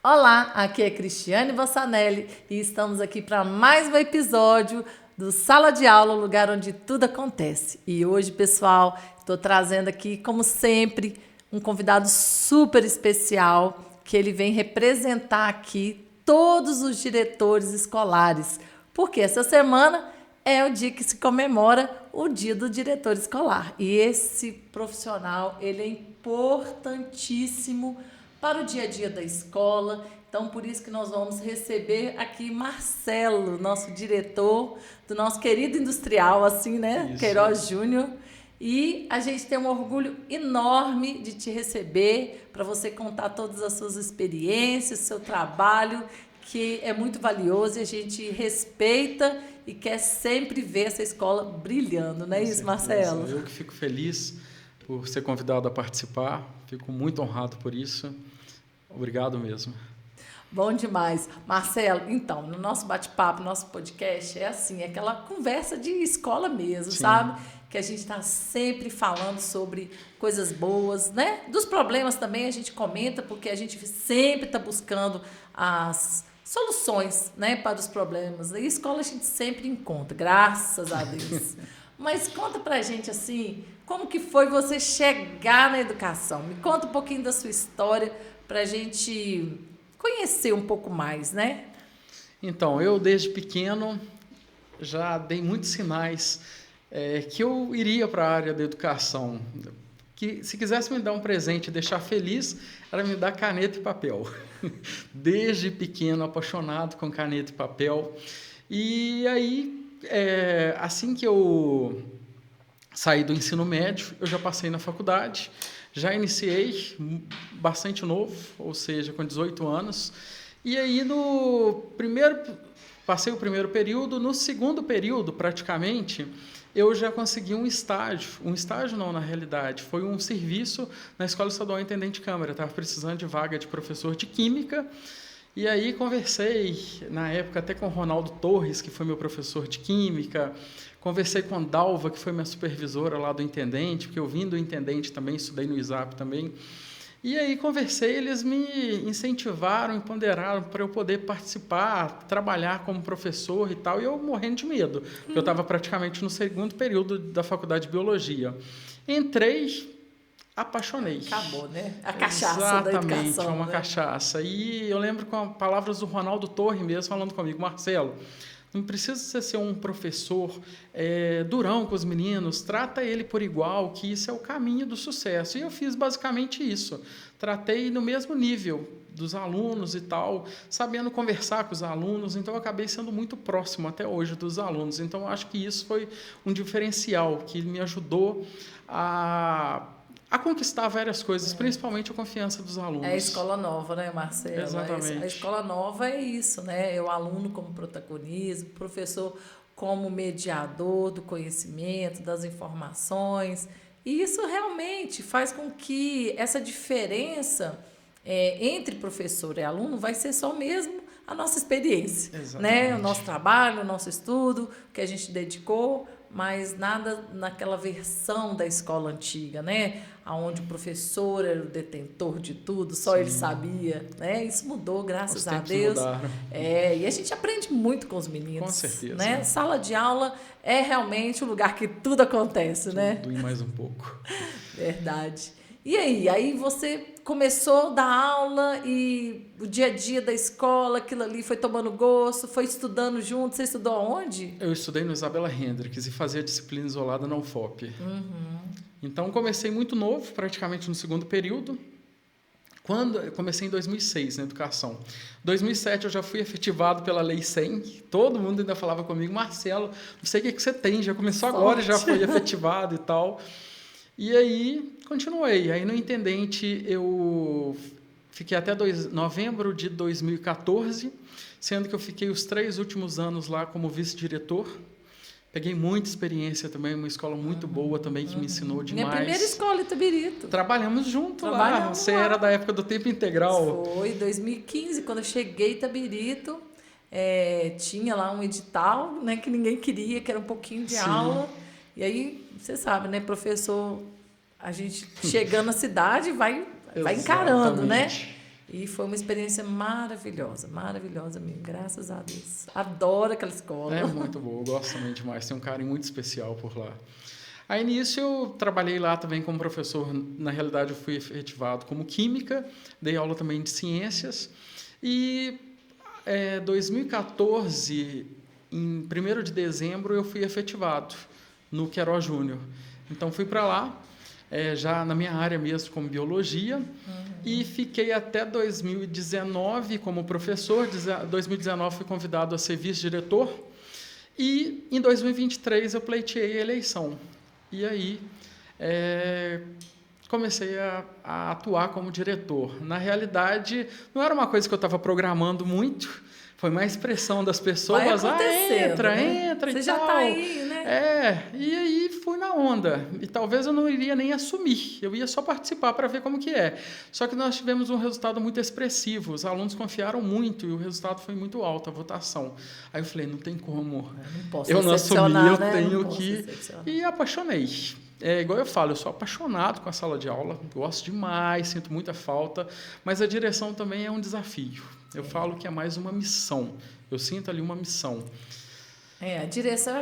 Olá, aqui é Cristiane Bossanelli e estamos aqui para mais um episódio do Sala de Aula, o lugar onde tudo acontece. E hoje, pessoal, estou trazendo aqui, como sempre, um convidado super especial que ele vem representar aqui todos os diretores escolares, porque essa semana é o dia que se comemora o Dia do Diretor Escolar. E esse profissional, ele é importantíssimo para o dia a dia da escola. Então, por isso que nós vamos receber aqui Marcelo, nosso diretor do nosso querido industrial, assim, né? Isso. Queiroz Júnior. E a gente tem um orgulho enorme de te receber, para você contar todas as suas experiências, seu trabalho, que é muito valioso e a gente respeita e quer sempre ver essa escola brilhando, não é isso, Marcelo? Eu que fico feliz por ser convidado a participar, fico muito honrado por isso. Obrigado mesmo. Bom demais. Marcelo, então, no nosso bate-papo, nosso podcast, é assim, é aquela conversa de escola mesmo, Sim. sabe? Que a gente está sempre falando sobre coisas boas, né? Dos problemas também a gente comenta, porque a gente sempre está buscando as soluções, né, para os problemas. E escola a gente sempre encontra, graças a Deus. Mas conta pra gente, assim, como que foi você chegar na educação? Me conta um pouquinho da sua história pra gente conhecer um pouco mais, né? Então, eu desde pequeno já dei muitos sinais que eu iria para a área da educação. Que se quisesse me dar um presente e deixar feliz, era me dar caneta e papel. Desde pequeno, apaixonado com caneta e papel. E aí, assim que eu saí do ensino médio, eu já passei na faculdade, já iniciei bastante novo, ou seja, com 18 anos. E aí, passei o primeiro período, no segundo período, praticamente, eu já consegui um estágio não, na realidade, foi um serviço na Escola Estadual Intendente de Câmara, estava precisando de vaga de professor de Química, e aí conversei, na época, até com o Ronaldo Torres, que foi meu professor de Química, conversei com a Dalva, que foi minha supervisora lá do Intendente, porque eu vim do Intendente também, estudei no ISAP também. E aí conversei, eles me incentivaram, empoderaram para eu poder participar, trabalhar como professor e tal, e eu morrendo de medo, porque eu estava praticamente no segundo período da faculdade de Biologia. Entrei, apaixonei. Acabou, né? A cachaça da educação. Exatamente, é uma cachaça. E eu lembro com as palavras do Ronaldo Torres mesmo falando comigo, Marcelo, não precisa você ser um professor durão com os meninos, trata ele por igual, que isso é o caminho do sucesso. E eu fiz basicamente isso. Tratei no mesmo nível dos alunos e tal, sabendo conversar com os alunos, então eu acabei sendo muito próximo até hoje dos alunos. Então eu acho que isso foi um diferencial que me ajudou a conquistar várias coisas, principalmente a confiança dos alunos. É a escola nova, né, Marcelo? Exatamente. A escola nova é isso, né? É o aluno como protagonismo, o professor como mediador do conhecimento, das informações. E isso realmente faz com que essa diferença entre professor e aluno vai ser só mesmo a nossa experiência, né? O nosso trabalho, o nosso estudo, o que a gente dedicou, mas nada naquela versão da escola antiga, né? Onde o professor era o detentor de tudo, só Sim. Ele sabia, né? Isso mudou, graças a Deus. Mudaram. E a gente aprende muito com os meninos. Com certeza. Né? Sala de aula é realmente o lugar que tudo acontece, tudo, né? Tudo e mais um pouco. Verdade. E aí você começou a dar aula e o dia a dia da escola, aquilo ali foi tomando gosto, foi estudando junto. Você estudou aonde? Eu estudei no Isabela Hendricks e fazia disciplina isolada na UFOP. Então, comecei muito novo, praticamente no segundo período. Eu comecei em 2006 na educação. Em 2007 eu já fui efetivado pela Lei 100. Todo mundo ainda falava comigo, Marcelo, não sei o que você tem, já começou agora e já foi efetivado e tal. E aí, continuei. Aí, no Intendente, eu fiquei até novembro de 2014, sendo que eu fiquei os 3 últimos anos lá como vice-diretor. Peguei muita experiência também, uma escola muito boa também, que me ensinou demais. Minha primeira escola em Itabirito. Trabalhamos junto lá. Você era da época do tempo integral. Foi, 2015, quando eu cheguei em Itabirito, tinha lá um edital, né, que ninguém queria, que era um pouquinho de aula. E aí, você sabe, né, professor, a gente chegando na cidade vai encarando, né? E foi uma experiência maravilhosa, maravilhosa mesmo, graças a Deus. Adoro aquela escola. É muito boa, eu gosto também demais, tem um carinho muito especial por lá. Aí, nisso, eu trabalhei lá também como professor. Na realidade, eu fui efetivado como química, dei aula também de ciências. E em 2014, em 1º de dezembro, eu fui efetivado no Queiroz Júnior. Então, fui para lá, já na minha área mesmo, como biologia, e fiquei até 2019 como professor. Em 2019, fui convidado a ser vice-diretor. E, em 2023, eu pleiteei a eleição. E aí, comecei a atuar como diretor. Na realidade, não era uma coisa que eu estava programando muito, foi mais pressão das pessoas. Entra, né? entra e tal. Você já está aí, né? E aí fui na onda. E talvez eu não iria nem assumir, eu ia só participar para ver como que é. Só que nós tivemos um resultado muito expressivo, os alunos confiaram muito e o resultado foi muito alto, a votação. Aí eu falei, não tem como eu não assumir, eu tenho que... E apaixonei. Igual eu falo, eu sou apaixonado com a sala de aula, gosto demais, sinto muita falta, mas a direção também é um desafio. Eu falo que é mais uma missão, eu sinto ali uma missão. A direção é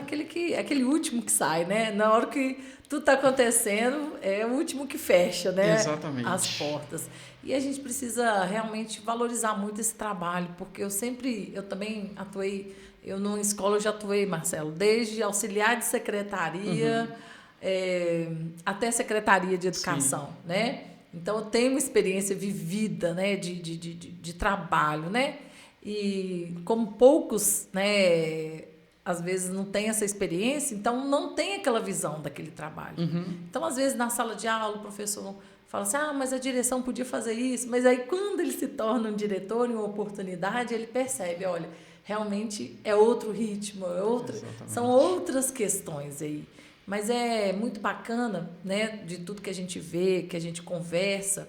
aquele último que sai, né? Na hora que tudo está acontecendo, é o último que fecha, né? Exatamente. As portas. E a gente precisa realmente valorizar muito esse trabalho, porque eu também atuei, numa escola eu já atuei, Marcelo, desde auxiliar de secretaria até secretaria de educação, né? Então, eu tenho uma experiência vivida, né, de trabalho, né? E como poucos, né, às vezes não tem essa experiência, então não tem aquela visão daquele trabalho. Então, às vezes, na sala de aula, o professor fala assim, mas a direção podia fazer isso. Mas aí, quando ele se torna um diretor, em uma oportunidade, ele percebe, olha, realmente é outro ritmo, são outras questões aí. Mas é muito bacana, né, de tudo que a gente vê, que a gente conversa,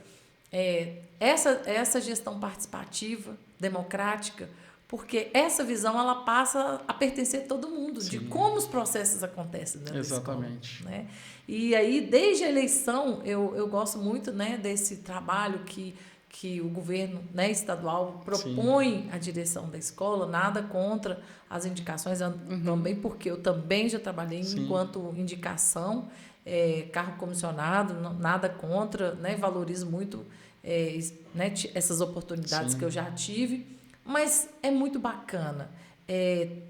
essa gestão participativa, democrática, porque essa visão ela passa a pertencer a todo mundo, de como os processos acontecem dentro da escola. Né? E aí, desde a eleição, eu gosto muito, né, desse trabalho que o governo, né, estadual propõe à direção da escola, nada contra as indicações, também porque eu também já trabalhei enquanto indicação, cargo comissionado, nada contra, né, valorizo muito né, essas oportunidades que eu já tive, mas é muito bacana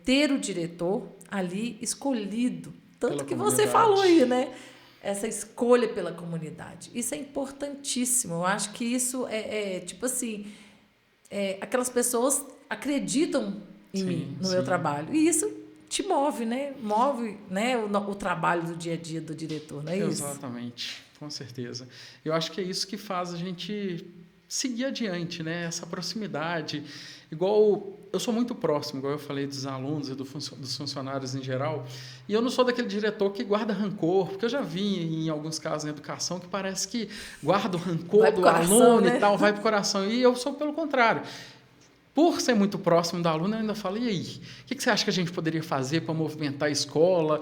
ter o diretor ali escolhido, tanto que você falou aí, né? Essa escolha pela comunidade. Isso é importantíssimo. Eu acho que isso tipo assim, aquelas pessoas acreditam em mim, no meu trabalho. E isso te move, né? Move, né, o trabalho do dia a dia do diretor, não é isso? Exatamente, com certeza. Eu acho que é isso que faz a gente seguir adiante, né? Essa proximidade. Igual, eu sou muito próximo, igual eu falei dos alunos e dos funcionários em geral, e eu não sou daquele diretor que guarda rancor, porque eu já vi em alguns casos na educação que parece que guarda o rancor do aluno, né? E tal, vai para o coração, e eu sou pelo contrário. Por ser muito próximo do aluno, eu ainda falo, e aí, o que você acha que a gente poderia fazer para movimentar a escola?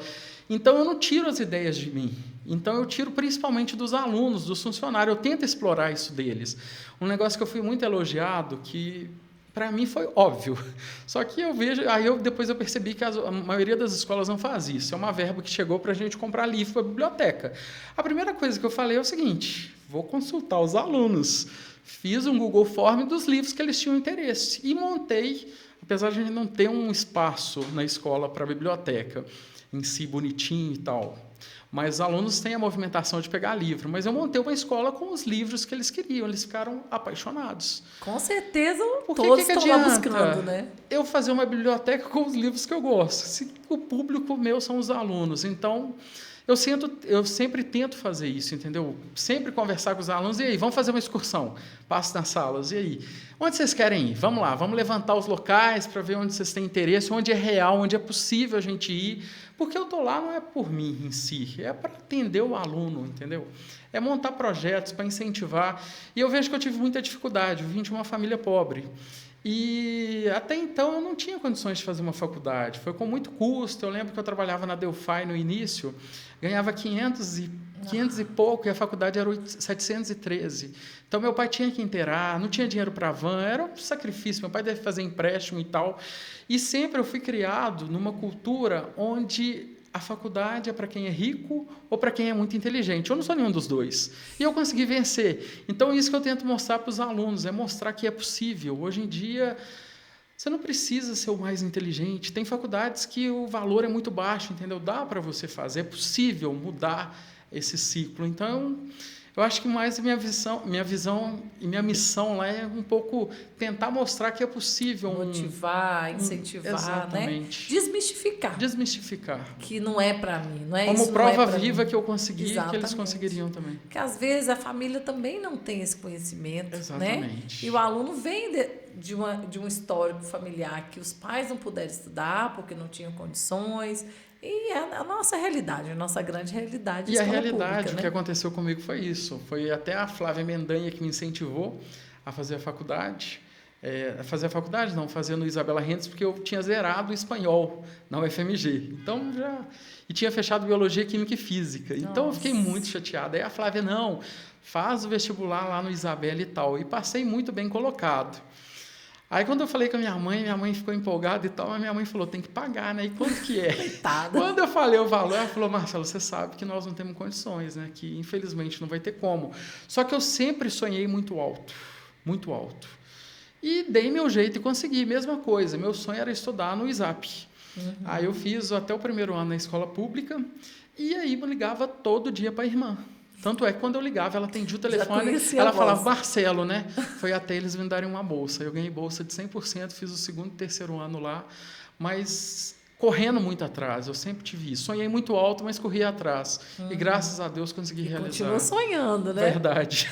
Então, eu não tiro as ideias de mim. Então, eu tiro principalmente dos alunos, dos funcionários. Eu tento explorar isso deles. Um negócio que eu fui muito elogiado, que para mim foi óbvio. Só que eu vejo, depois eu percebi que a maioria das escolas não faz isso. É uma verba que chegou para a gente comprar livro para a biblioteca. A primeira coisa que eu falei é o seguinte, vou consultar os alunos. Fiz um Google Form dos livros que eles tinham interesse e montei, apesar de a gente não ter um espaço na escola para a biblioteca em si bonitinho e tal, mas os alunos têm a movimentação de pegar livro, mas eu montei uma escola com os livros que eles queriam, eles ficaram apaixonados. Com certeza, todos estão lá buscando, né? Eu fazer uma biblioteca com os livros que eu gosto, se o público meu são os alunos, então eu sempre tento fazer isso, entendeu? Sempre conversar com os alunos, e aí, vamos fazer uma excursão, passo nas salas, e aí, onde vocês querem ir? Vamos lá, vamos levantar os locais para ver onde vocês têm interesse, onde é real, onde é possível a gente ir, porque eu estou lá não é por mim em si, é para atender o aluno, entendeu? É montar projetos para incentivar, e eu vejo que eu tive muita dificuldade, eu vim de uma família pobre, e até então eu não tinha condições de fazer uma faculdade, foi com muito custo. Eu lembro que eu trabalhava na Delphi no início, ganhava 500 e 500 e pouco, e a faculdade era 713. Então, meu pai tinha que inteirar, não tinha dinheiro para van, era um sacrifício. Meu pai deve fazer empréstimo e tal. E sempre eu fui criado numa cultura onde a faculdade é para quem é rico ou para quem é muito inteligente. Eu não sou nenhum dos dois. E eu consegui vencer. Então, isso que eu tento mostrar para os alunos, é mostrar que é possível. Hoje em dia, você não precisa ser o mais inteligente. Tem faculdades que o valor é muito baixo, entendeu? Dá para você fazer, é possível mudar esse ciclo. Então, eu acho que mais minha visão e minha missão lá é um pouco tentar mostrar que é possível. Motivar, incentivar, né? Desmistificar. Desmistificar. Que não é para mim, não é como isso. Prova não é viva mim. Que eu consegui, Exatamente. Que eles conseguiriam também. Porque às vezes a família também não tem esse conhecimento, exatamente, né? E o aluno vem de um histórico familiar que os pais não puderam estudar porque não tinham condições. E a nossa realidade, a nossa grande realidade. E a realidade, pública, o né? que aconteceu comigo foi isso. Foi até a Flávia Mendanha que me incentivou a fazer a faculdade. Fazer no Isabela Rentes, porque eu tinha zerado o espanhol na UFMG. Então, e tinha fechado Biologia, Química e Física. Então, eu fiquei muito chateado. Aí a Flávia, não, faz o vestibular lá no Isabela e tal. E passei muito bem colocado. Aí, quando eu falei com a minha mãe ficou empolgada e tal, mas minha mãe falou, tem que pagar, né? E quanto que é? Coitada. Quando eu falei o valor, ela falou, Marcelo, você sabe que nós não temos condições, né? Que, infelizmente, não vai ter como. Só que eu sempre sonhei muito alto, muito alto. E dei meu jeito e consegui, mesma coisa. Meu sonho era estudar no ISAP. Aí eu fiz até o primeiro ano na escola pública e aí eu ligava todo dia para a irmã. Tanto é que quando eu ligava, ela atendia o telefone, ela falava, Marcelo, né? Foi até eles me darem uma bolsa. Eu ganhei bolsa de 100%, fiz o segundo e terceiro ano lá, mas correndo muito atrás, eu sempre tive isso. Sonhei muito alto, mas corria atrás. E graças a Deus consegui realizar. Continua sonhando, né? Verdade.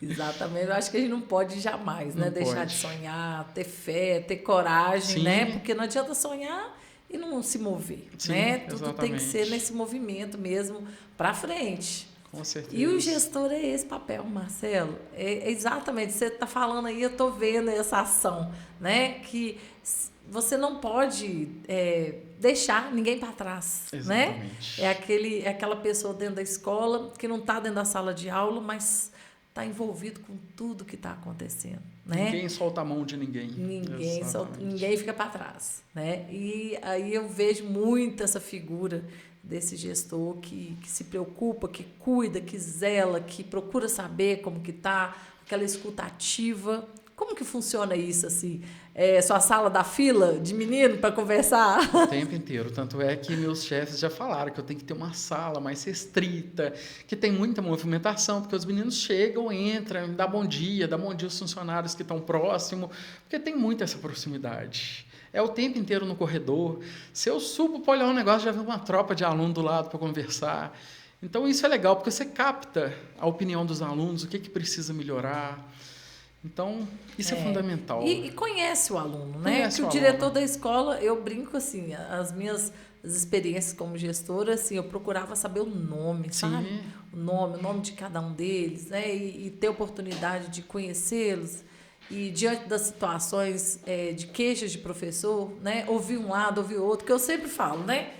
Exatamente. Eu acho que a gente não pode jamais, né? Deixar de sonhar, ter fé, ter coragem, Sim. né? Porque não adianta sonhar e não se mover, Sim, né? Tudo exatamente. tem que ser nesse movimento mesmo para frente. Com certeza. E o gestor é esse papel, Marcelo. É exatamente, você está falando aí, eu estou vendo essa ação, né? Que você não pode deixar ninguém para trás, exatamente, né? É aquela pessoa dentro da escola que não está dentro da sala de aula, mas está envolvido com tudo que está acontecendo, né? Ninguém solta a mão de ninguém. Ninguém fica para trás, né? E aí eu vejo muito essa figura desse gestor que se preocupa, que cuida, que zela, que procura saber como que está, aquela escuta ativa. Como que funciona isso, assim? Sua sala da fila de menino para conversar? O tempo inteiro. Tanto é que meus chefes já falaram que eu tenho que ter uma sala mais restrita, que tem muita movimentação, porque os meninos chegam, entram, dá bom dia aos funcionários que estão próximos, porque tem muita essa proximidade. É o tempo inteiro no corredor. Se eu subo para olhar um negócio, já vem uma tropa de aluno do lado para conversar. Então, isso é legal, porque você capta a opinião dos alunos, o que precisa melhorar. Então, isso é fundamental. E conhece o aluno, né? Que o diretor da escola, eu brinco assim, as minhas experiências como gestora, assim, eu procurava saber o nome, sabe? O nome de cada um deles, né? E ter oportunidade de conhecê-los. E diante das situações de queixas de professor, né? Ouvir um lado, ouvir outro, que eu sempre falo, né?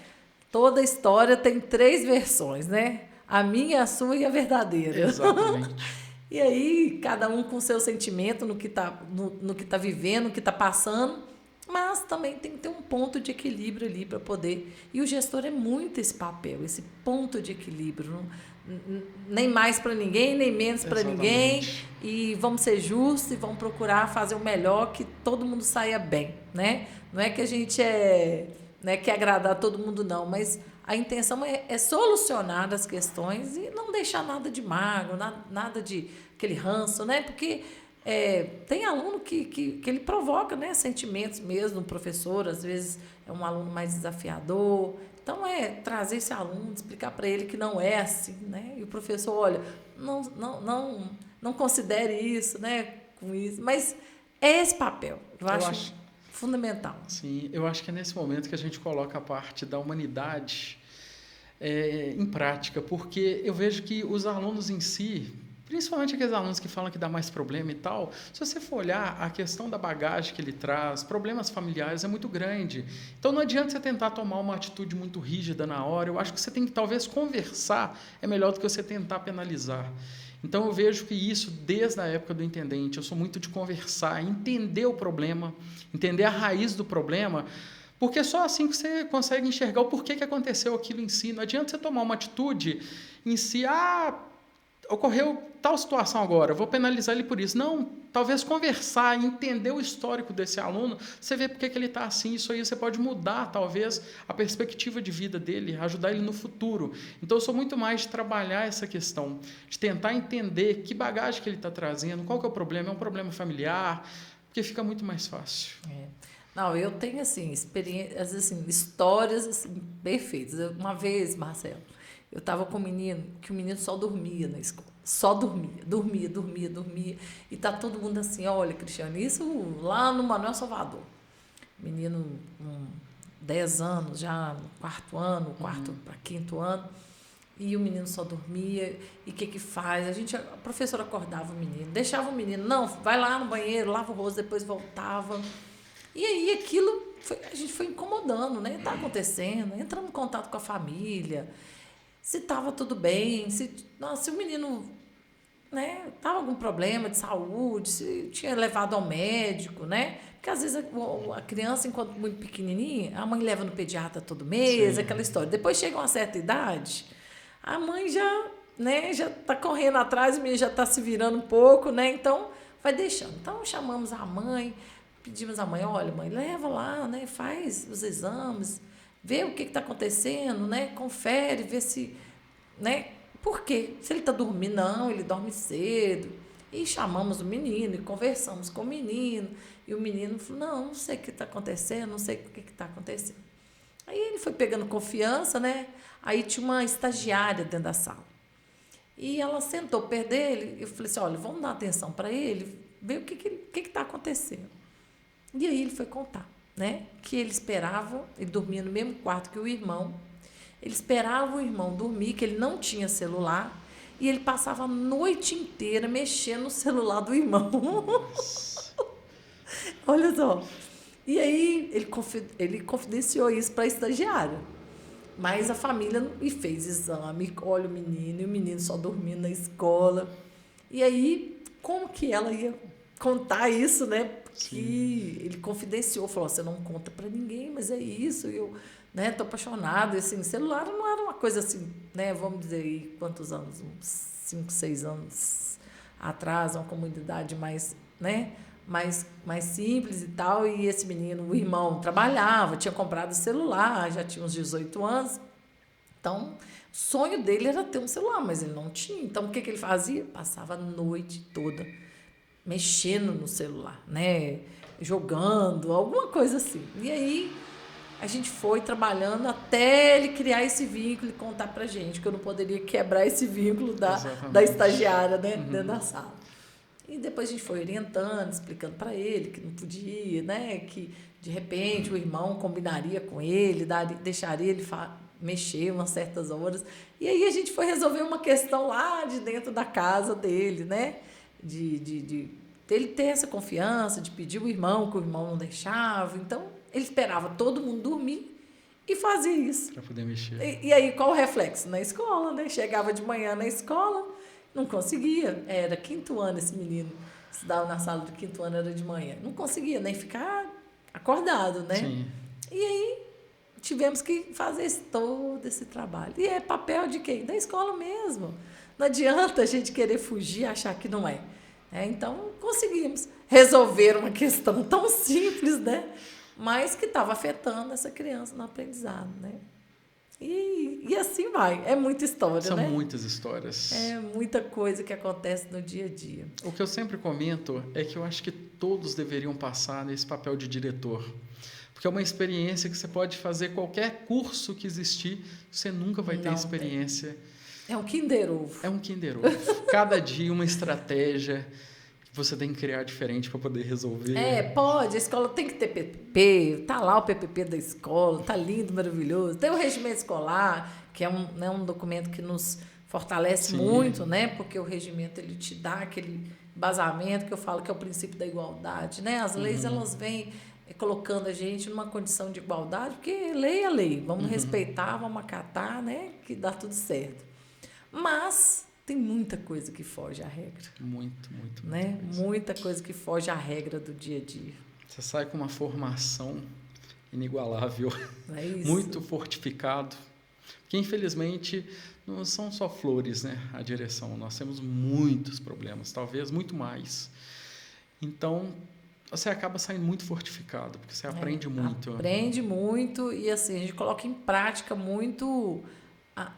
Toda história tem 3 versões, né? A minha, a sua e a verdadeira. Exatamente. E aí, cada um com seu sentimento no que tá vivendo, no que está passando, mas também tem que ter um ponto de equilíbrio ali para poder... E o gestor é muito esse papel, esse ponto de equilíbrio. Nem mais para ninguém, nem menos para ninguém. E vamos ser justos e vamos procurar fazer o melhor, que todo mundo saia bem, né? Não é que a gente quer agradar todo mundo, não, mas a intenção é solucionar as questões e não deixar nada de mágoa, nada de aquele ranço, né? Porque tem aluno que ele provoca, né, sentimentos mesmo no professor, às vezes é um aluno mais desafiador. Então, trazer esse aluno, explicar para ele que não é assim, né? E o professor, olha, não considere isso, né, com isso. Mas é esse papel, eu acho fundamental. Sim, eu acho que é nesse momento que a gente coloca a parte da humanidade em prática, porque eu vejo que os alunos em si, Principalmente aqueles alunos que falam que dá mais problema e tal. Se você for olhar, a questão da bagagem que ele traz, problemas familiares é muito grande. Então não adianta você tentar tomar uma atitude muito rígida na hora. Eu acho que você tem que talvez conversar é melhor do que você tentar penalizar. Então eu vejo que isso, desde a época do intendente, eu sou muito de conversar, entender o problema, entender a raiz do problema, porque é só assim que você consegue enxergar o porquê que aconteceu aquilo em si. Não adianta você tomar uma atitude em si, ocorreu tal situação agora, vou penalizar ele por isso. Não, talvez conversar, entender o histórico desse aluno, você vê por que ele está assim, isso aí você pode mudar, talvez, a perspectiva de vida dele, ajudar ele no futuro. Então, eu sou muito mais de trabalhar essa questão, de tentar entender que bagagem que ele está trazendo, qual que é o problema, é um problema familiar, porque fica muito mais fácil. Não, eu tenho, assim, experiências, assim, histórias, assim, perfeitas. Uma vez, Marcelo, eu estava com um menino, que o menino só dormia na escola. Só dormia. E tá todo mundo assim, olha, Cristiane, isso lá no Manuel Salvador. Menino com 10 anos, já no quarto para quinto ano. E o menino só dormia. E o que faz? A professora acordava o menino, deixava o menino, não, vai lá no banheiro, lava o rosto, depois voltava. E aí aquilo, a gente foi incomodando, né? Tá acontecendo, entrando em contato com a família, se estava tudo bem, se o menino, né, tava algum problema de saúde, se tinha levado ao médico, né? Porque às vezes a criança, enquanto muito pequenininha, a mãe leva no pediatra todo mês, aquela história. Depois chega uma certa idade, a mãe já, né, já tá correndo atrás, o menino já tá se virando um pouco, né? Então, vai deixando. Então, chamamos a mãe, pedimos à mãe, olha, mãe, leva lá, né, faz os exames, vê o que está acontecendo, né, confere, vê se, né, por quê? Se ele está dormindo, não, ele dorme cedo. E chamamos o menino e conversamos com o menino. E o menino falou, não sei o que está acontecendo, não sei o que está acontecendo. Aí ele foi pegando confiança, né? Aí tinha uma estagiária dentro da sala. E ela sentou perto dele, eu falei assim, olha, vamos dar atenção para ele, ver o que está acontecendo. E aí ele foi contar, né? Que ele esperava, ele dormia no mesmo quarto que o irmão, ele esperava o irmão dormir, que ele não tinha celular, e ele passava a noite inteira mexendo no celular do irmão. Olha só. E aí ele confidenciou isso para a estagiária. Mas a família fez exame, olha o menino, e o menino só dormindo na escola. E aí, como que ela ia contar isso, né? Que ele confidenciou, falou, você não conta para ninguém, mas é isso, eu, né, tô apaixonado. E, assim, celular não era uma coisa assim, né, vamos dizer aí, quantos anos, uns 5, 6 anos atrás, uma comunidade mais, né, mais simples e tal. E esse menino, o irmão, trabalhava, tinha comprado celular, já tinha uns 18 anos. Então, o sonho dele era ter um celular, mas ele não tinha. Então, o que ele fazia? Passava a noite toda mexendo no celular, né? Jogando, alguma coisa assim. E aí, a gente foi trabalhando até ele criar esse vínculo e contar pra gente, que eu não poderia quebrar esse vínculo da estagiária, né? Dentro da sala. E depois a gente foi orientando, explicando para ele que não podia, né? Que, de repente, o irmão combinaria com ele, deixaria ele mexer umas certas horas. E aí a gente foi resolver uma questão lá de dentro da casa dele, né? De ele ter essa confiança, de pedir o irmão, que o irmão não deixava. Então, ele esperava todo mundo dormir e fazia isso. Para poder mexer. E aí, qual o reflexo? Na escola, né? Chegava de manhã na escola, não conseguia. Era quinto ano esse menino. Estudava na sala do quinto ano, era de manhã. Não conseguia nem ficar acordado, né? Sim. E aí, tivemos que fazer todo esse trabalho. E é papel de quem? Da escola mesmo. Não adianta a gente querer fugir e achar que não é. Então, conseguimos resolver uma questão tão simples, né? Mas que estava afetando essa criança no aprendizado, né? E assim vai. É muita história, São né? muitas histórias. É muita coisa que acontece no dia a dia. O que eu sempre comento é que eu acho que todos deveriam passar nesse papel de diretor. Porque é uma experiência que você pode fazer qualquer curso que existir, você nunca vai ter experiência. É um Kinder Ovo. É um Kinder Ovo. Cada dia uma estratégia que você tem que criar diferente para poder resolver. Pode. A escola tem que ter PPP. Tá lá o PPP da escola. Tá lindo, maravilhoso. Tem o regimento escolar, que é um documento que nos fortalece Sim. muito, né? Porque o regimento ele te dá aquele embasamento que eu falo que é o princípio da igualdade, né? As leis elas vêm colocando a gente numa condição de igualdade, porque lei é lei, vamos respeitar, vamos acatar, né? Que dá tudo certo. Mas tem muita coisa que foge à regra. Muito, Né? coisa. Muita coisa que foge à regra do dia a dia. Você sai com uma formação inigualável, Não é isso? muito fortificado, que infelizmente não são só flores, né? A direção, nós temos muitos problemas, talvez muito mais. Então, você acaba saindo muito fortificado, porque você aprende muito. Aprende muito e assim, a gente coloca em prática muito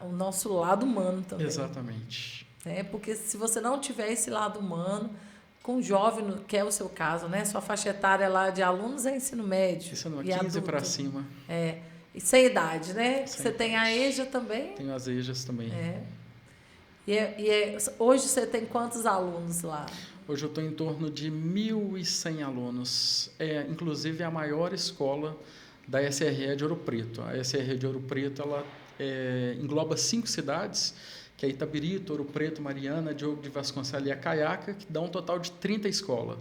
o nosso lado humano também. Exatamente. Né? Porque se você não tiver esse lado humano, com o jovem, que é o seu caso, né? Sua faixa etária lá de alunos é ensino médio. Ensino e 15 para cima. É. E sem idade, né? Sem você tem a EJA também? Tenho as EJAs também. Hoje você tem quantos alunos lá? Hoje eu estou em torno de 1.100 alunos. Inclusive a maior escola da SRE de Ouro Preto. A SRE de Ouro Preto ela engloba 5 cidades, que é Itabirito, Ouro Preto, Mariana, Diogo de Vasconcelos e Acaiaca, que dá um total de 30 escolas.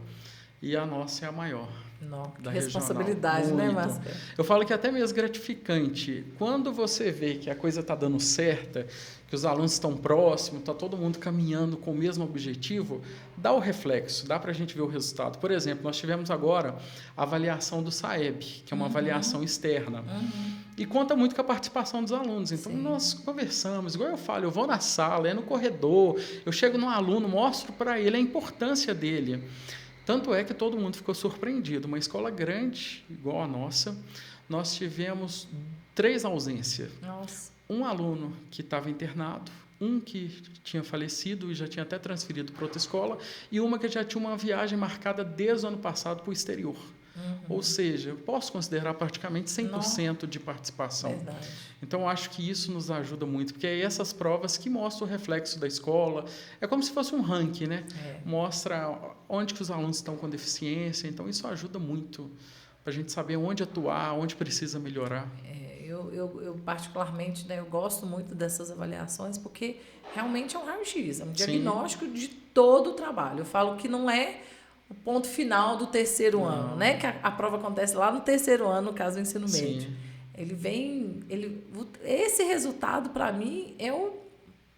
E a nossa é a maior. Não, que da responsabilidade, regional. né, Muito. Marcelo? Eu falo que é até mesmo gratificante. Quando você vê que a coisa está dando certa, que os alunos estão próximos, está todo mundo caminhando com o mesmo objetivo, dá o reflexo, dá para a gente ver o resultado. Por exemplo, nós tivemos agora a avaliação do SAEB, que é uma avaliação externa. E conta muito com a participação dos alunos. Então, nós conversamos, igual eu falo, eu vou na sala, no corredor, eu chego num aluno, mostro para ele a importância dele. Tanto é que todo mundo ficou surpreendido. Uma escola grande, igual a nossa, nós tivemos 3 ausências. Nossa. Um aluno que estava internado, um que tinha falecido e já tinha até transferido para outra escola, e uma que já tinha uma viagem marcada desde o ano passado para o exterior. Ou seja, eu posso considerar praticamente 100% de participação. Verdade. Então, acho que isso nos ajuda muito, porque é essas provas que mostram o reflexo da escola. É como se fosse um ranking, né? Mostra onde que os alunos estão com deficiência. Então, isso ajuda muito para a gente saber onde atuar, onde precisa melhorar. Eu particularmente, né, eu gosto muito dessas avaliações porque realmente é um raio-x, é um diagnóstico de todo o trabalho. Eu falo que não é o ponto final do terceiro ano, né? Que a prova acontece lá no terceiro ano, no caso do ensino médio. Esse resultado, para mim, é o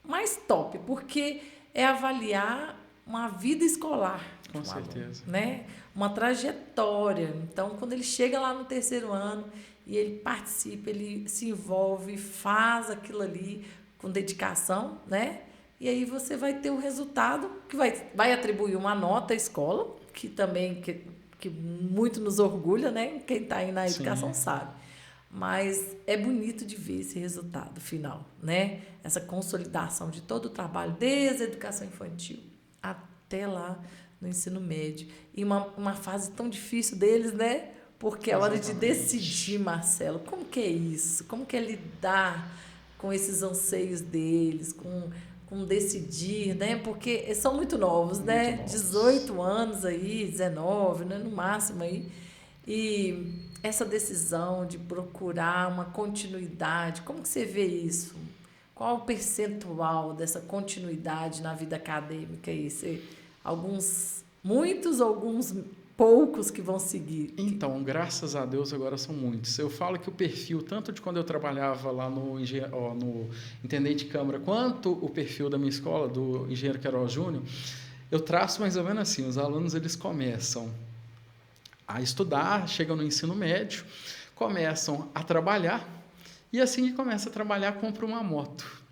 mais top, porque é avaliar uma vida escolar. Com certeza. Né? Uma trajetória. Então, quando ele chega lá no terceiro ano e ele participa, ele se envolve, faz aquilo ali com dedicação, né? E aí você vai ter o resultado que vai atribuir uma nota à escola, que também que muito nos orgulha, né? Quem está aí na educação sabe. Mas é bonito de ver esse resultado final, né? Essa consolidação de todo o trabalho, desde a educação infantil até lá no ensino médio. E uma fase tão difícil deles, né? Porque é a hora de decidir, Marcelo, como que é isso? Como que é lidar com esses anseios deles, com decidir, né? Porque são muito novos, né? 18 anos aí, 19, né? No máximo aí. E essa decisão de procurar uma continuidade, como que você vê isso? Qual o percentual dessa continuidade na vida acadêmica aí? Muitos, alguns poucos que vão seguir? Então, graças a Deus, agora são muitos. Eu falo que o perfil, tanto de quando eu trabalhava lá no Intendente de Câmara, quanto o perfil da minha escola, do Engenheiro Queiroz Júnior, eu traço mais ou menos assim, os alunos eles começam a estudar, chegam no ensino médio, começam a trabalhar, e assim que começa a trabalhar, compra uma moto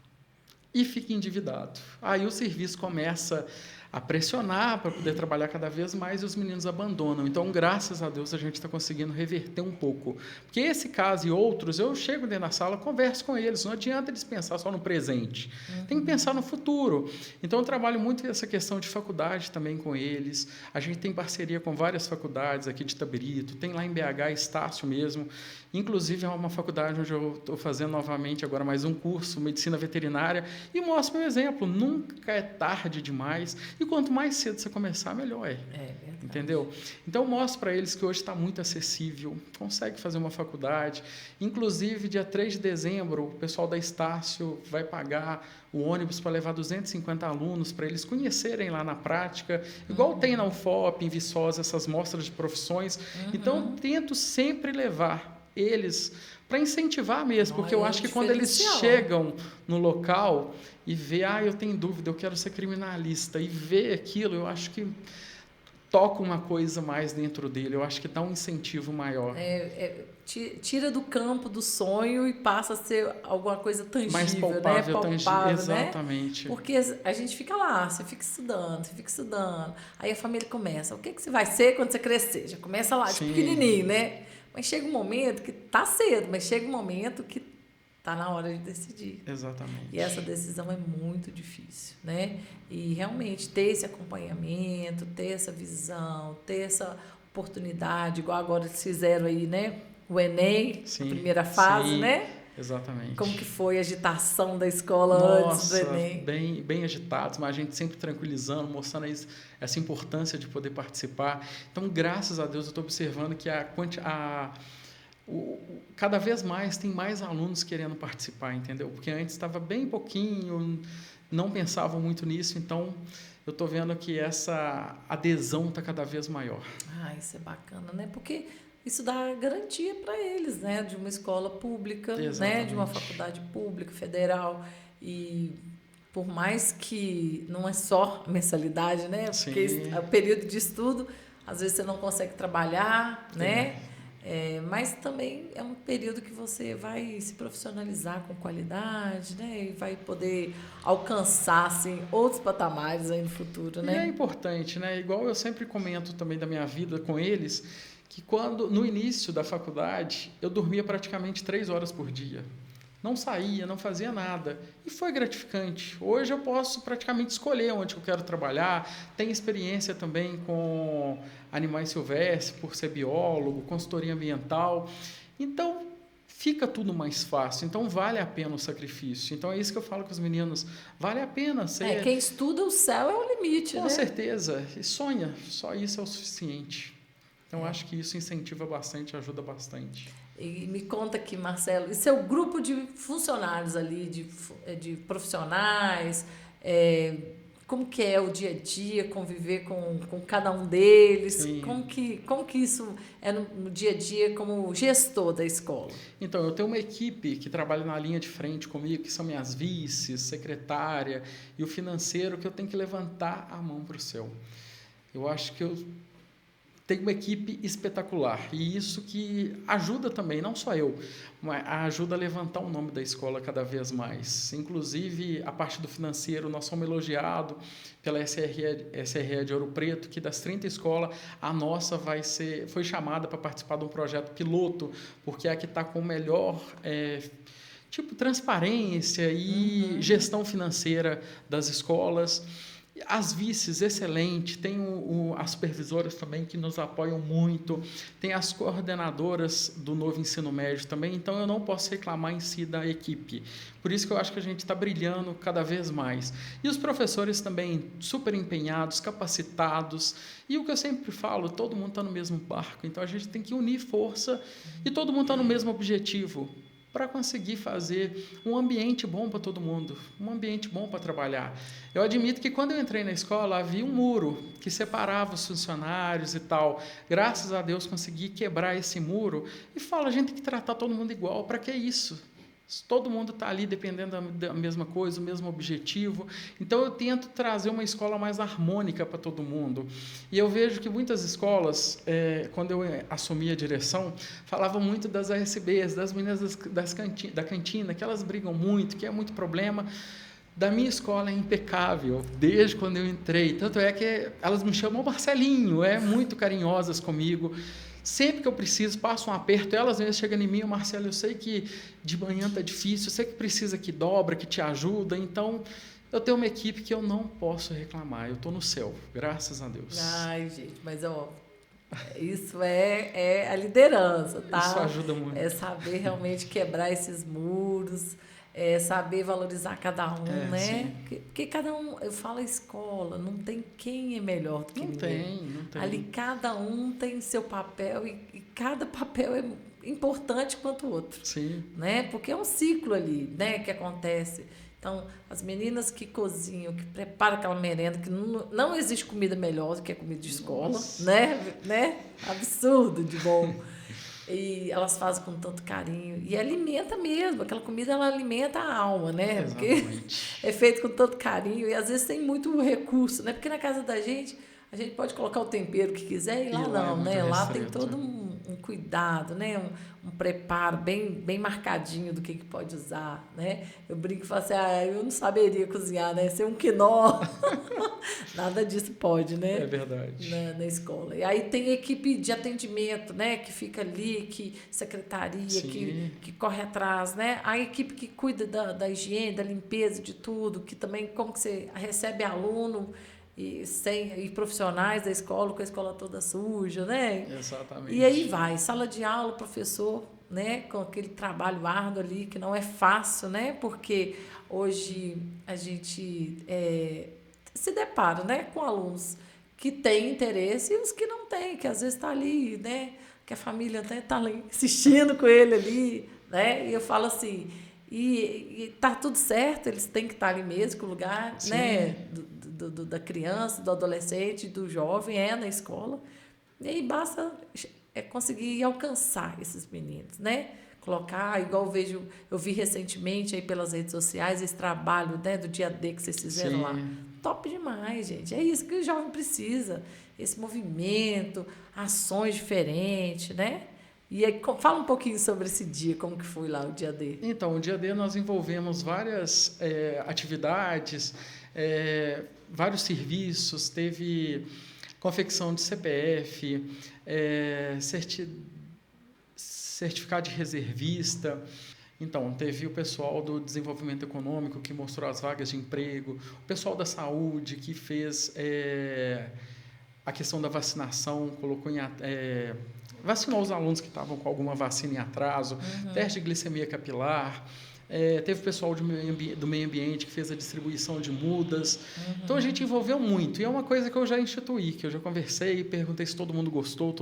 e fica endividado. Aí o serviço começa a pressionar para poder trabalhar cada vez mais e os meninos abandonam. Então, graças a Deus, a gente está conseguindo reverter um pouco. Porque esse caso e outros, eu chego dentro da sala, converso com eles. Não adianta eles pensar só no presente. Tem que pensar no futuro. Então, eu trabalho muito essa questão de faculdade também com eles. A gente tem parceria com várias faculdades aqui de Itabirito, tem lá em BH, Estácio mesmo. Inclusive, é uma faculdade onde eu estou fazendo novamente agora mais um curso, Medicina Veterinária, e mostro meu exemplo. Nunca é tarde demais. E quanto mais cedo você começar, melhor é. Verdade. Entendeu? Então, eu mostro para eles que hoje está muito acessível, consegue fazer uma faculdade. Inclusive, dia 3 de dezembro, o pessoal da Estácio vai pagar o ônibus para levar 250 alunos, para eles conhecerem lá na prática, igual tem na UFOP, em Viçosa, essas mostras de profissões. Então, eu tento sempre levar eles para incentivar mesmo, porque eu acho que quando eles chegam no local e vê, eu tenho dúvida, eu quero ser criminalista, e vê aquilo, eu acho que toca uma coisa mais dentro dele, eu acho que dá um incentivo maior. Tira do campo do sonho e passa a ser alguma coisa tangível, mais palpável, né? Palpável, exatamente. Né? Porque a gente fica lá, você fica estudando, aí a família começa, o que você vai ser quando você crescer? Já começa lá, de pequenininho, né? Mas chega um momento que tá cedo, mas chega um momento que tá na hora de decidir. Exatamente. E essa decisão é muito difícil, né? E realmente ter esse acompanhamento, ter essa visão, ter essa oportunidade, igual agora eles fizeram aí, né? O Enem, a primeira fase, né? Exatamente. Como que foi a agitação da escola antes do Enem? Bem agitados, mas a gente sempre tranquilizando, mostrando essa importância de poder participar. Então, graças a Deus, eu estou observando que cada vez mais tem mais alunos querendo participar, entendeu? Porque antes estava bem pouquinho, não pensavam muito nisso, então eu estou vendo que essa adesão está cada vez maior. Isso é bacana, né? Porque isso dá garantia para eles, né? De uma escola pública, né? De uma faculdade pública, federal. E por mais que não é só mensalidade, né? Porque o período de estudo, às vezes você não consegue trabalhar, né? Mas também é um período que você vai se profissionalizar com qualidade, né? E vai poder alcançar assim, outros patamares aí no futuro, né? E é importante, né? Igual eu sempre comento também da minha vida com eles, que quando no início da faculdade eu dormia praticamente 3 horas por dia. Não saía, não fazia nada. E foi gratificante. Hoje eu posso praticamente escolher onde eu quero trabalhar. Tenho experiência também com animais silvestres, por ser biólogo, consultoria ambiental. Então, fica tudo mais fácil. Então, vale a pena o sacrifício. Então, é isso que eu falo com os meninos. Vale a pena. Quem estuda, o céu é o limite, né? Com certeza. E sonha. Só isso é o suficiente. Então, acho que isso incentiva bastante, ajuda bastante. E me conta aqui, Marcelo, e seu grupo de funcionários ali, de profissionais, como que é o dia a dia, conviver com cada um deles? Como que isso é no dia a dia como gestor da escola? Então, eu tenho uma equipe que trabalha na linha de frente comigo, que são minhas vices, secretária e o financeiro, que eu tenho que levantar a mão para o céu. Eu acho que eu tem uma equipe espetacular, e isso que ajuda também, não só eu, mas ajuda a levantar o nome da escola cada vez mais. Inclusive, a parte do financeiro, nós somos elogiados pela SRE de Ouro Preto, que das 30 escolas, a nossa foi chamada para participar de um projeto piloto, porque é a que está com o melhor transparência e gestão financeira das escolas. As vices, excelente, tem as supervisoras também que nos apoiam muito, tem as coordenadoras do novo ensino médio também, então eu não posso reclamar em si da equipe. Por isso que eu acho que a gente está brilhando cada vez mais. E os professores também super empenhados, capacitados, e o que eu sempre falo, todo mundo está no mesmo barco, então a gente tem que unir força e todo mundo está no mesmo objetivo, para conseguir fazer um ambiente bom para todo mundo, um ambiente bom para trabalhar. Eu admito que quando eu entrei na escola, havia um muro que separava os funcionários e tal. Graças a Deus consegui quebrar esse muro e falo, a gente tem que tratar todo mundo igual, para que isso? Todo mundo está ali dependendo da mesma coisa, o mesmo objetivo. Então, eu tento trazer uma escola mais harmônica para todo mundo. E eu vejo que muitas escolas, quando eu assumi a direção, falavam muito das ASBs, das meninas da cantina, que elas brigam muito, que é muito problema. Da minha escola é impecável, desde quando eu entrei. Tanto é que elas me chamam Marcelinho, muito carinhosas comigo. Sempre que eu preciso, passo um aperto, elas mesmas chegam em mim, Marcelo, eu sei que de manhã está difícil, eu sei que precisa que dobra, que te ajuda, então eu tenho uma equipe que eu não posso reclamar, eu estou no céu, graças a Deus. Ai, gente, mas Isso é a liderança, tá? Isso ajuda muito. É saber realmente quebrar esses muros, é saber valorizar cada um, né? Sim. Porque cada um, eu falo escola, não tem quem é melhor do que ninguém. Não tem. Ali cada um tem seu papel e cada papel é importante quanto o outro. Sim. Né? Porque é um ciclo ali, né, que acontece. Então, as meninas que cozinham, que preparam aquela merenda, que não existe comida melhor do que a comida de escola, né? Absurdo de bom. E elas fazem com tanto carinho. E alimenta mesmo, aquela comida ela alimenta a alma, né? Exatamente. Porque é feito com tanto carinho e às vezes tem muito recurso, né? Porque na casa da gente, a gente pode colocar o tempero que quiser e lá não, né? Lá tem todo um cuidado, né? Um preparo bem marcadinho do que pode usar, né? Eu brinco e falo assim, eu não saberia cozinhar, né? Ser um quinó. Nada disso pode, né? É verdade. Na escola. E aí tem equipe de atendimento, né? Que fica ali, secretaria, que corre atrás, né? A equipe que cuida da higiene, da limpeza, de tudo, que também, como que você recebe aluno e profissionais da escola, com a escola toda suja, né? Exatamente. E aí vai, sala de aula, professor, né? Com aquele trabalho árduo ali, que não é fácil, né? Porque hoje a gente se depara, né? Com alunos que têm interesse e os que não têm, que às vezes está ali, né? Que a família até está ali assistindo com ele ali, né? E eu falo assim, e tá tudo certo, eles têm que estar ali mesmo, que o lugar, Sim. né? Da criança, do adolescente, do jovem na escola. E aí basta conseguir alcançar esses meninos, né? Colocar, igual eu vi recentemente aí pelas redes sociais esse trabalho, né, do dia D que vocês fizeram lá. Top demais, gente. É isso que o jovem precisa. Esse movimento, ações diferentes, né? E aí, fala um pouquinho sobre esse dia, como que foi lá o dia D. Então, o dia D nós envolvemos várias atividades, vários serviços, teve confecção de CPF, certificado de reservista. Então, teve o pessoal do desenvolvimento econômico que mostrou as vagas de emprego, o pessoal da saúde que fez a questão da vacinação, colocou vacinou os alunos que estavam com alguma vacina em atraso, teste de glicemia capilar. Teve o pessoal do meio ambiente que fez a distribuição de mudas. Então, a gente envolveu muito. E é uma coisa que eu já instituí, que eu já conversei, perguntei se todo mundo gostou.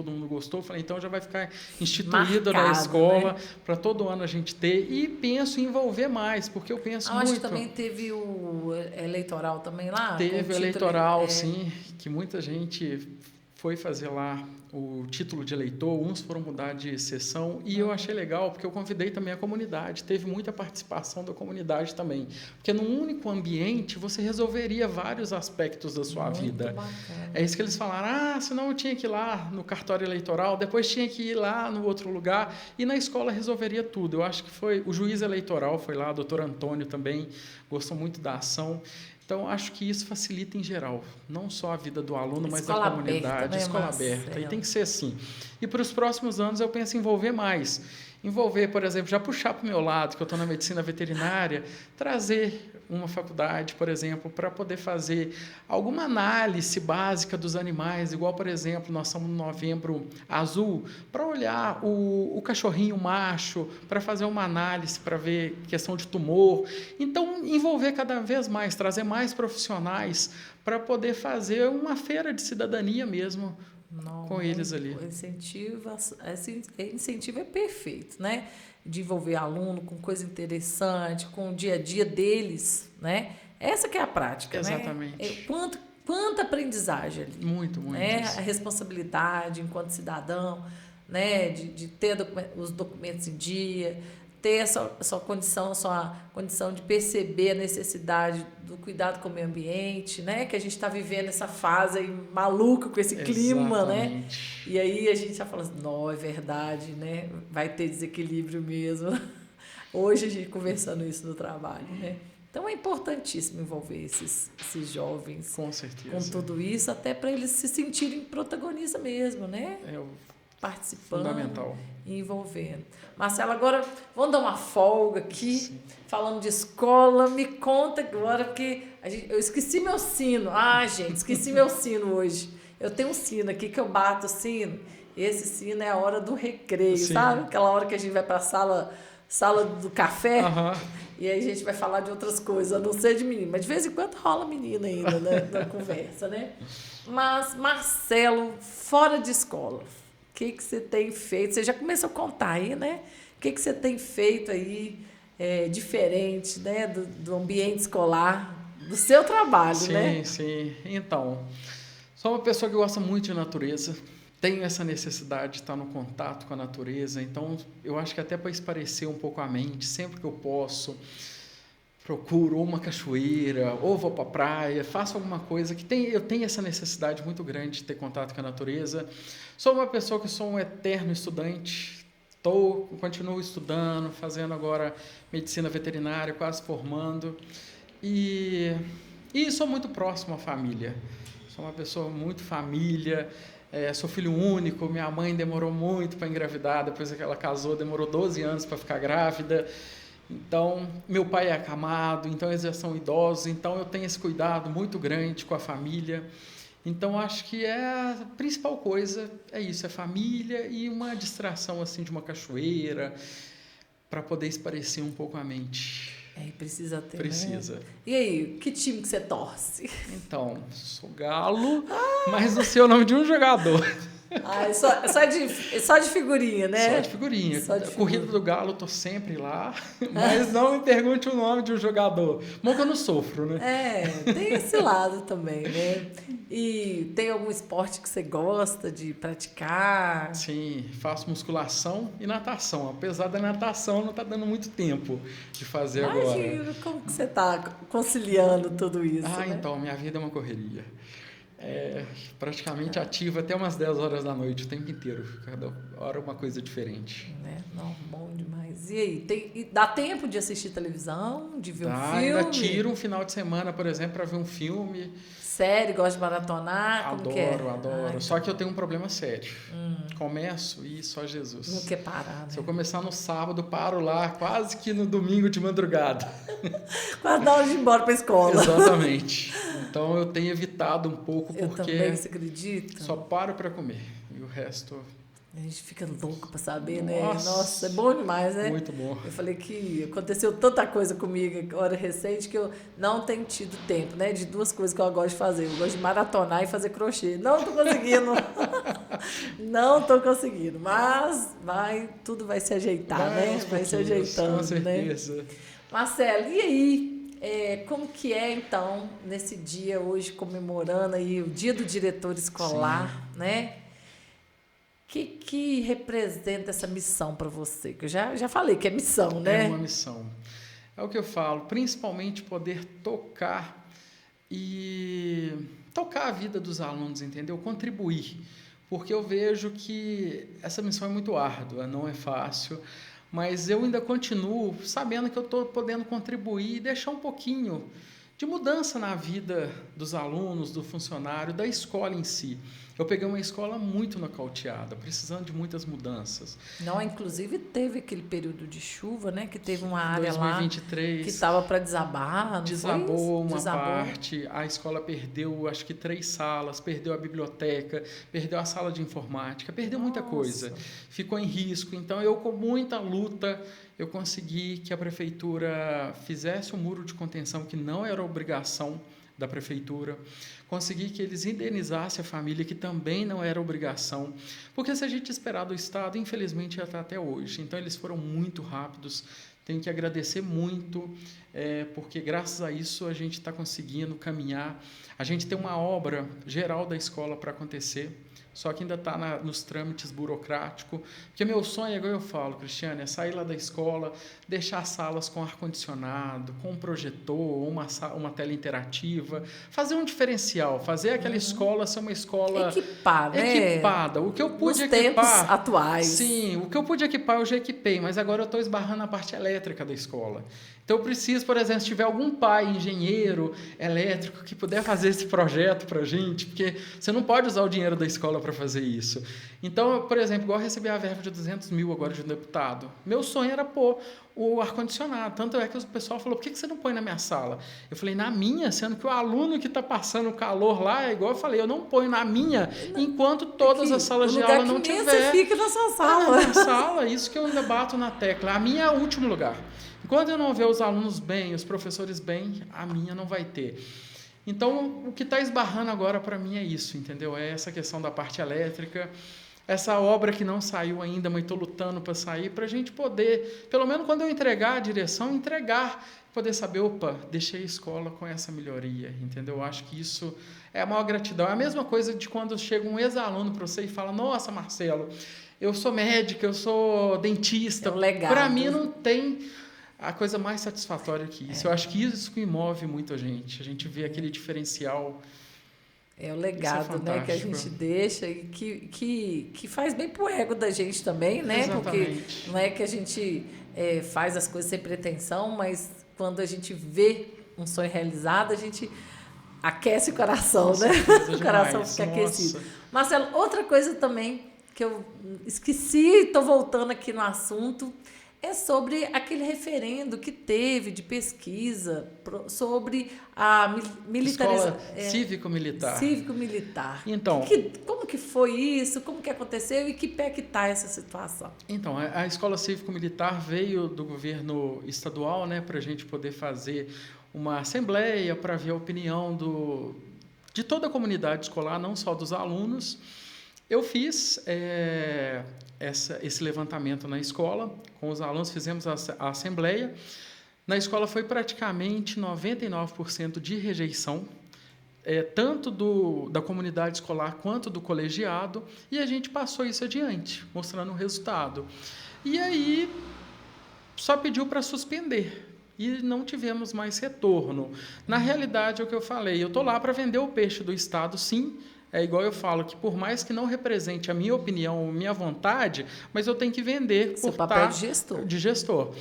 Falei, então já vai ficar instituído na escola, né? Para todo ano a gente ter. E penso em envolver mais, porque eu penso muito... Acho que também teve o eleitoral também lá? Teve o eleitoral, sim, que muita gente foi fazer lá o título de eleitor, uns foram mudar de sessão, e eu achei legal, porque eu convidei também a comunidade, teve muita participação da comunidade também, porque num único ambiente você resolveria vários aspectos da sua vida. Bacana. É isso que eles falaram, senão eu tinha que ir lá no cartório eleitoral, depois tinha que ir lá no outro lugar, e na escola resolveria tudo. Eu acho que foi, o juiz eleitoral foi lá, o doutor Antônio também, gostou muito da ação. Então, acho que isso facilita em geral, não só a vida do aluno, mas da comunidade, aberta, né, escola aberta. E tem que ser assim. E para os próximos anos eu penso em envolver mais. Envolver, por exemplo, já puxar para o meu lado, que eu estou na medicina veterinária, trazer uma faculdade, por exemplo, para poder fazer alguma análise básica dos animais, igual, por exemplo, nós estamos no Novembro Azul, para olhar o cachorrinho macho, para fazer uma análise, para ver questão de tumor. Então, envolver cada vez mais, trazer mais profissionais para poder fazer uma feira de cidadania mesmo, com eles ali. O incentivo é perfeito, né? De envolver aluno com coisa interessante, com o dia a dia deles, né? Essa que é a prática, exatamente, né? Quanta aprendizagem ali. Muito. Né? A responsabilidade enquanto cidadão, né? De ter os documentos em dia, ter a sua condição de perceber a necessidade do cuidado com o meio ambiente, né? Que a gente está vivendo essa fase aí maluca com esse clima, né? E aí a gente já fala assim, não, é verdade, né? Vai ter desequilíbrio mesmo. Hoje a gente conversando isso no trabalho, né? Então é importantíssimo envolver esses jovens com certeza, com tudo isso, até para eles se sentirem protagonistas mesmo, né? Participando, fundamental, e envolvendo. Marcelo, agora vamos dar uma folga aqui, falando de escola. Me conta agora, porque eu esqueci meu sino. Gente, esqueci meu sino hoje. Eu tenho um sino aqui que eu bato o sino. Esse sino é a hora do recreio, Sim. sabe? Aquela hora que a gente vai para a sala do café. Aham. E aí a gente vai falar de outras coisas, a não ser de menino. Mas de vez em quando rola menina ainda, né? Na conversa, né? Mas, Marcelo, fora de escola, o que você tem feito? Você já começou a contar aí, né? O que você tem feito aí diferente, né? Do ambiente escolar, do seu trabalho, né? Sim, sim. Então, sou uma pessoa que gosta muito de natureza. Tenho essa necessidade de estar no contato com a natureza. Então, eu acho que até para espairecer um pouco a mente, sempre que eu posso, procuro ou uma cachoeira, ou vou para a praia, faço alguma coisa que eu tenho essa necessidade muito grande de ter contato com a natureza. Sou uma pessoa que sou um eterno estudante, continuo estudando, fazendo agora medicina veterinária, quase formando, e sou muito próximo à família. Sou uma pessoa muito família, sou filho único, minha mãe demorou muito para engravidar, depois que ela casou, demorou 12 anos para ficar grávida. Então, meu pai é acamado, então eles já são idosos, então eu tenho esse cuidado muito grande com a família. Então, acho que a principal coisa é isso, é família e uma distração assim de uma cachoeira para poder espairecer um pouco a mente. Precisa ter, Precisa. Né? E aí, que time que você torce? Então, sou galo, mas não sei o nome de um jogador. Só de figurinha, né? Só de figurinha. Só de Corrida do Galo, eu tô sempre lá, mas não me pergunte o nome de um jogador. Bom que eu não sofro, né? Tem esse lado também, né? E tem algum esporte que você gosta de praticar? Sim, faço musculação e natação. Apesar da natação, não tá dando muito tempo de fazer agora. Imagina, como que você tá conciliando tudo isso, né? Então, minha vida é uma correria. Praticamente ativa até umas 10 horas da noite, o tempo inteiro. Cada hora uma coisa diferente. Não, bom demais. E aí, dá tempo de assistir televisão, de ver um filme? Ainda tiro um final de semana, por exemplo, para ver um filme. Série, gosta de maratonar? Como que é? Adoro. Só que eu tenho um problema sério. Começo e só Jesus. Não quer parar, né? Se eu começar no sábado, paro lá quase que no domingo de madrugada. Quase dá hora de ir embora para a escola. Exatamente. Então eu tenho evitado um pouco Eu porque também, você acredita? só paro para comer. E o resto... A gente fica louco para saber, Nossa, né? Nossa, é bom demais, né? Muito bom. Eu falei que aconteceu tanta coisa comigo agora recente que eu não tenho tido tempo, né? De duas coisas que eu gosto de fazer. Eu gosto de maratonar e fazer crochê. Não tô conseguindo. Não tô conseguindo. Mas tudo vai se ajeitar, né? Vai se ajeitando, com certeza. né? Marcelo, e aí? Como que é, então, nesse dia hoje, comemorando aí o Dia do Diretor Escolar, né? O que representa essa missão para você? Que eu já falei que é missão, né? É uma missão. É o que eu falo, principalmente poder tocar a vida dos alunos, entendeu? Contribuir. Porque eu vejo que essa missão é muito árdua, não é fácil, mas eu ainda continuo sabendo que eu estou podendo contribuir e deixar um pouquinho de mudança na vida dos alunos, do funcionário, da escola em si. Eu peguei uma escola muito nocauteada, precisando de muitas mudanças. Não, inclusive teve aquele período de chuva, né? Que teve uma área 2023, lá que estava para desabar, não desabou foi isso? Uma parte, a escola perdeu, acho que 3 salas, perdeu a biblioteca, perdeu a sala de informática, perdeu muita coisa. Ficou em risco. Então, eu com muita luta, eu consegui que a prefeitura fizesse um muro de contenção que não era obrigação da prefeitura, consegui que eles indenizassem a família, que também não era obrigação, porque se a gente esperar do Estado, infelizmente já está até hoje. Então, eles foram muito rápidos, tenho que agradecer muito, porque graças a isso a gente está conseguindo caminhar. A gente tem uma obra geral da escola para acontecer, só que ainda está nos trâmites burocráticos, porque meu sonho, igual eu falo, Cristiane, é sair lá da escola, deixar salas com ar-condicionado, com um projetor, uma tela interativa, fazer um diferencial, fazer aquela escola ser uma escola equipada. O que eu pude equipar... tempos atuais. Sim, o que eu pude equipar eu já equipei, mas agora eu estou esbarrando a parte elétrica da escola. Então, eu preciso, por exemplo, se tiver algum pai, engenheiro, elétrico, que puder fazer esse projeto para a gente, porque você não pode usar o dinheiro da escola para fazer isso. Então, por exemplo, igual eu recebi a verba de 200 mil agora de um deputado. Meu sonho era pôr o ar-condicionado. Tanto é que o pessoal falou, por que você não põe na minha sala? Eu falei, na minha, sendo que o aluno que está passando calor lá, é igual eu falei, eu não ponho na minha enquanto todas as salas de aula não tiver. Você fica na sua sala. Na minha sala, isso que eu ainda bato na tecla. A minha é o último lugar. Enquanto eu não ver os alunos bem, os professores bem, a minha não vai ter. Então, o que está esbarrando agora para mim é isso, entendeu? É essa questão da parte elétrica, essa obra que não saiu ainda, mas estou lutando para sair, para a gente poder, pelo menos quando eu entregar a direção, poder saber, opa, deixei a escola com essa melhoria, entendeu? Eu acho que isso é a maior gratidão. É a mesma coisa de quando chega um ex-aluno para você e fala, nossa, Marcelo, eu sou médica, eu sou dentista. É um legado. Para mim não tem a coisa mais satisfatória que isso. Eu acho que isso que move muito a gente vê aquele diferencial. É o legado, né, que a gente deixa e que faz bem pro ego da gente também, né? Exatamente. Porque não é que a gente faz as coisas sem pretensão, mas quando a gente vê um sonho realizado, a gente aquece o coração, né? O coração fica aquecido. Marcelo, outra coisa também que eu esqueci, estou voltando aqui no assunto, é sobre aquele referendo que teve de pesquisa sobre a militarização. Cívico-militar. Cívico-militar. Então, como que foi isso? Como que aconteceu e que pé que está essa situação? Então, a escola cívico-militar veio do governo estadual, né, para a gente poder fazer uma assembleia para ver a opinião de toda a comunidade escolar, não só dos alunos. Eu fiz esse levantamento na escola, com os alunos, fizemos a assembleia. Na escola foi praticamente 99% de rejeição, tanto da comunidade escolar quanto do colegiado, e a gente passou isso adiante, mostrando o resultado. E aí, só pediu para suspender, e não tivemos mais retorno. Na realidade, é o que eu falei, eu estou lá para vender o peixe do Estado, sim. É igual eu falo, que por mais que não represente a minha opinião, a minha vontade, mas eu tenho que vender seu papel de gestor.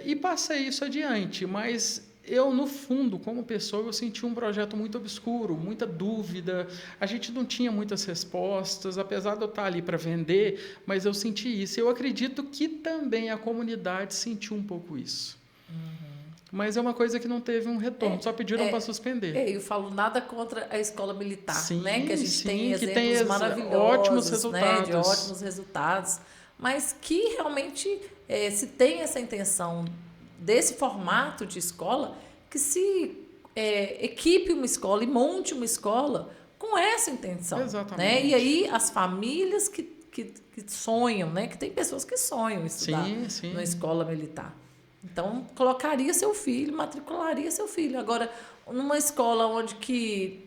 E passei isso adiante, mas eu, no fundo, como pessoa, eu senti um projeto muito obscuro, muita dúvida, a gente não tinha muitas respostas, apesar de eu estar ali para vender, mas eu senti isso. Eu acredito que também a comunidade sentiu um pouco isso. Mas é uma coisa que não teve um retorno, só pediram para suspender. Eu falo nada contra a escola militar, sim, né? Que a gente tem exemplos tem maravilhosos, ótimos resultados. Né? De ótimos resultados, mas que realmente se tem essa intenção desse formato de escola, que se equipe uma escola e monte uma escola com essa intenção. Exatamente. Né? E aí as famílias que sonham, né? Que tem pessoas que sonham estudar numa escola militar. Então, colocaria seu filho, matricularia seu filho. Agora, numa escola onde que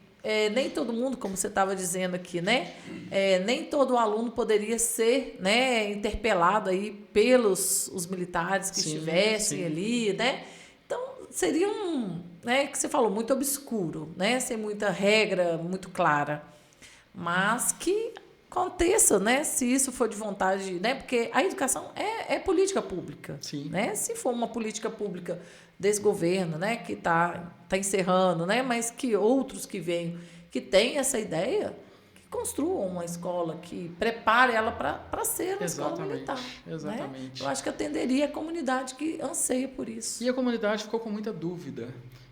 nem todo mundo, como você estava dizendo aqui, né? Nem todo aluno poderia ser, né, interpelado aí pelos os militares que estivessem ali, né? Então, seria que você falou, muito obscuro, né? Sem muita regra muito clara. Mas que aconteça, né? Se isso for de vontade, né? Porque a educação é política pública, né? Se for uma política pública desse governo, né? Que tá encerrando, né? Mas que outros que venham, que têm essa ideia, que construam uma escola, que prepare ela para ser uma escola militar. Exatamente. Né? Eu acho que atenderia a comunidade que anseia por isso. E a comunidade ficou com muita dúvida.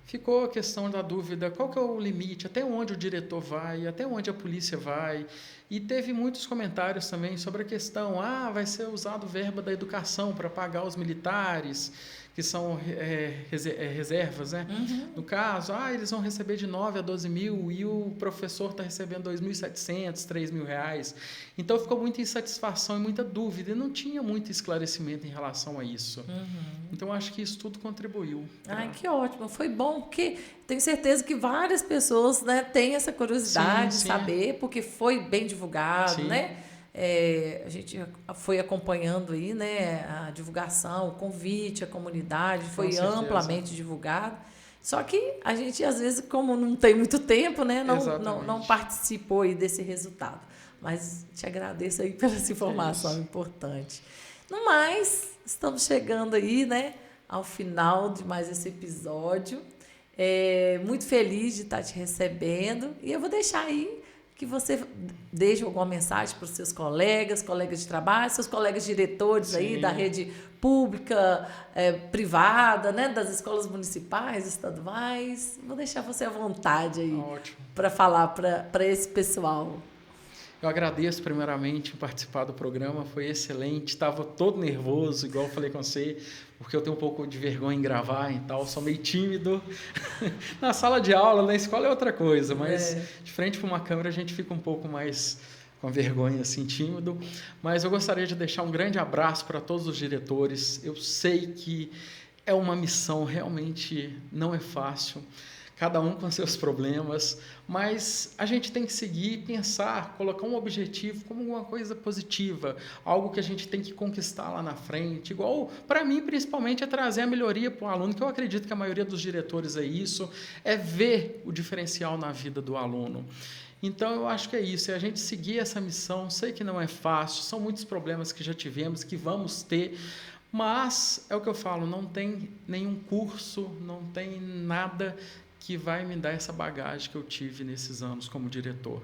Ficou a questão da dúvida, qual que é o limite, até onde o diretor vai, até onde a polícia vai. E teve muitos comentários também sobre a questão, vai ser usado verba da educação para pagar os militares, que são reservas, né? No caso, eles vão receber de 9 a 12 mil e o professor está recebendo 2.700, 3.000 reais. Então, ficou muita insatisfação e muita dúvida, e não tinha muito esclarecimento em relação a isso. Então, acho que isso tudo contribuiu. Que ótimo. Foi bom, porque tenho certeza que várias pessoas, né, têm essa curiosidade de saber, porque foi bem divulgado, né? A gente foi acompanhando aí, né, a divulgação, o convite à comunidade, foi amplamente divulgado. Só que a gente, às vezes, como não tem muito tempo, né, não participou aí desse resultado. Mas te agradeço aí pela essa informação importante. No mais, estamos chegando aí, né, ao final de mais esse episódio. Muito feliz de estar te recebendo. E eu vou deixar aí que você deixe alguma mensagem para os seus colegas de trabalho, seus colegas diretores aí da rede pública, privada, né, das escolas municipais, estaduais. Vou deixar você à vontade aí para falar para esse pessoal. Eu agradeço primeiramente por participar do programa, foi excelente, estava todo nervoso, igual eu falei com você, porque eu tenho um pouco de vergonha em gravar e tal, sou meio tímido. Na sala de aula, na escola é outra coisa, mas de frente para uma câmera a gente fica um pouco mais com vergonha, assim, tímido. Mas eu gostaria de deixar um grande abraço para todos os diretores. Eu sei que é uma missão, realmente não é fácil, cada um com seus problemas, mas a gente tem que seguir, pensar, colocar um objetivo como uma coisa positiva, algo que a gente tem que conquistar lá na frente. Igual, para mim, principalmente, é trazer a melhoria para o aluno, que eu acredito que a maioria dos diretores é isso, é ver o diferencial na vida do aluno. Então, eu acho que é isso, é a gente seguir essa missão. Sei que não é fácil, são muitos problemas que já tivemos, que vamos ter, mas é o que eu falo, não tem nenhum curso, não tem nada que vai me dar essa bagagem que eu tive nesses anos como diretor.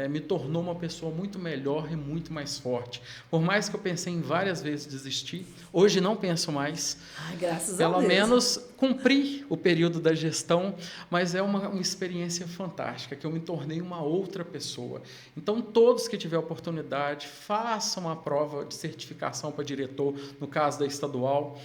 Me tornou uma pessoa muito melhor e muito mais forte. Por mais que eu pensei em várias vezes desistir, hoje não penso mais. Ai, graças a Deus. Pelo menos cumpri o período da gestão, mas é uma experiência fantástica, que eu me tornei uma outra pessoa. Então, todos que tiverem oportunidade, façam a prova de certificação para diretor, no caso da estadual.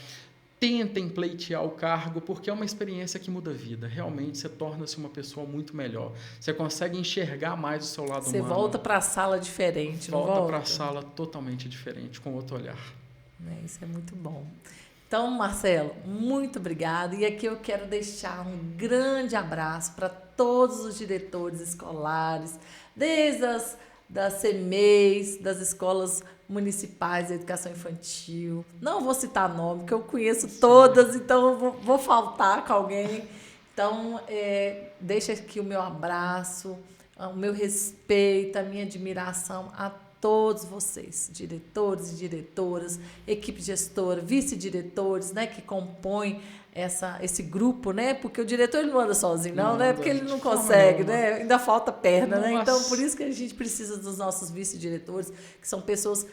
Tentem pleitear o cargo, porque é uma experiência que muda a vida. Realmente, você torna-se uma pessoa muito melhor. Você consegue enxergar mais o seu lado humano. Você volta para a sala diferente, não volta? Volta para a sala totalmente diferente, com outro olhar. Isso é muito bom. Então, Marcelo, muito obrigada. E aqui eu quero deixar um grande abraço para todos os diretores escolares, desde das CMEs, das escolas municipais de educação infantil. Não vou citar nome, porque eu conheço todas, então eu vou faltar com alguém. Então, deixa aqui o meu abraço, o meu respeito, a minha admiração a todos vocês, diretores e diretoras, equipe gestora, vice-diretores, né, que compõem esse grupo, né? Porque o diretor ele não anda sozinho, não, né? Porque ele não consegue, né? Ainda falta perna, né? Então, por isso que a gente precisa dos nossos vice-diretores, que são pessoas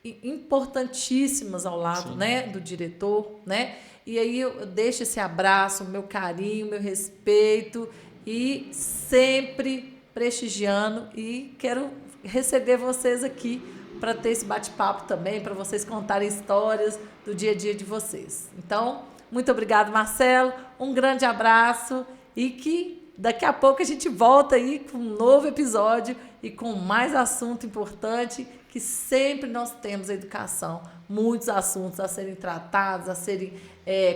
importantíssimas ao lado, né, do diretor, né? E aí eu deixo esse abraço, meu carinho, meu respeito e sempre prestigiando, e quero receber vocês aqui para ter esse bate-papo também, para vocês contarem histórias do dia a dia de vocês. Então, muito obrigado, Marcelo, um grande abraço e que daqui a pouco a gente volta aí com um novo episódio e com mais assunto importante, que sempre nós temos a educação, muitos assuntos a serem tratados, a serem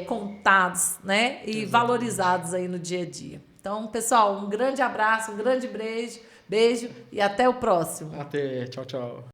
contados, né? E valorizados aí no dia a dia. Então, pessoal, um grande abraço, um grande beijo e até o próximo. Até, tchau, tchau.